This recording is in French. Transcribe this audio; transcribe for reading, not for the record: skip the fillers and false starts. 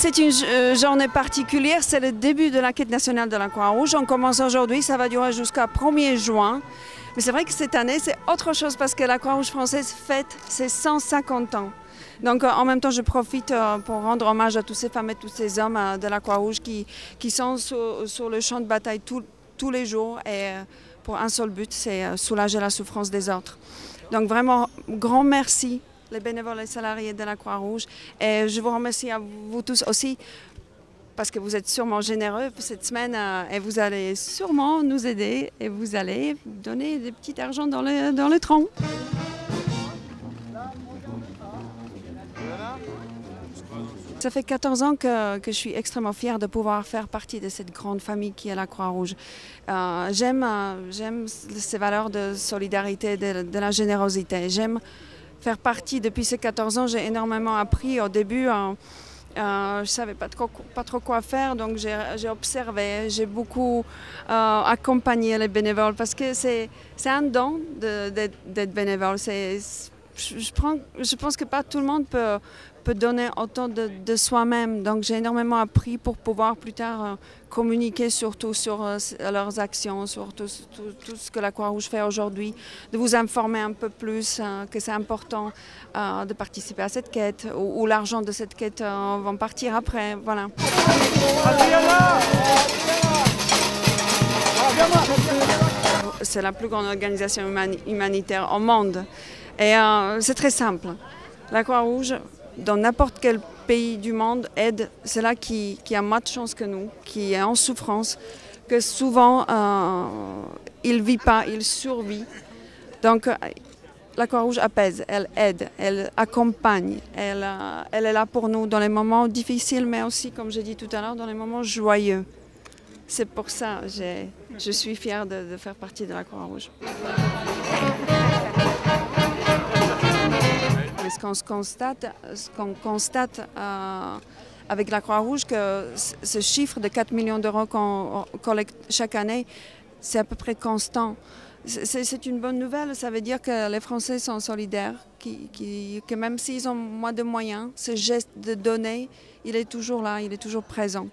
C'est une journée particulière, c'est le début de la quête nationale de la Croix-Rouge. On commence aujourd'hui, ça va durer jusqu'à 1er juin. Mais c'est vrai que cette année, c'est autre chose parce que la Croix-Rouge française fête ses 150 ans. Donc en même temps, je profite pour rendre hommage à tous ces femmes et tous ces hommes de la Croix-Rouge qui sont sur le champ de bataille tous les jours et pour un seul but, c'est soulager la souffrance des autres. Donc vraiment, grand merci les bénévoles et salariés de la Croix-Rouge. Et je vous remercie à vous tous aussi parce que vous êtes sûrement généreux cette semaine et vous allez sûrement nous aider et vous allez donner des petits argents dans le tronc. Ça fait 14 ans que je suis extrêmement fière de pouvoir faire partie de cette grande famille qui est la Croix-Rouge. J'aime ces valeurs de solidarité, de la générosité. J'aime faire partie, depuis ces 14 ans, j'ai énormément appris. Au début, je ne savais pas trop quoi faire, donc j'ai observé, j'ai beaucoup accompagné les bénévoles parce que c'est un don d'être bénévole. Je pense que pas tout le monde peut donner autant de soi-même. Donc j'ai énormément appris pour pouvoir plus tard communiquer surtout sur leurs actions, sur tout ce que la Croix-Rouge fait aujourd'hui, de vous informer un peu plus que c'est important de participer à cette quête, où l'argent de cette quête va partir après. Voilà. C'est la plus grande organisation humanitaire au monde. Et c'est très simple. La Croix-Rouge, dans n'importe quel pays du monde, aide ceux-là qui a moins de chance que nous, qui est en souffrance, que souvent il ne vit pas, il survit. Donc la Croix-Rouge apaise, elle aide, elle accompagne, elle est là pour nous dans les moments difficiles, mais aussi, comme j'ai dit tout à l'heure, dans les moments joyeux. C'est pour ça que je suis fière de faire partie de la Croix-Rouge. Ce qu'on constate avec la Croix-Rouge, que ce chiffre de 4 millions d'euros qu'on collecte chaque année, c'est à peu près constant. C'est une bonne nouvelle, ça veut dire que les Français sont solidaires, que même s'ils ont moins de moyens, ce geste de donner, il est toujours là, il est toujours présent.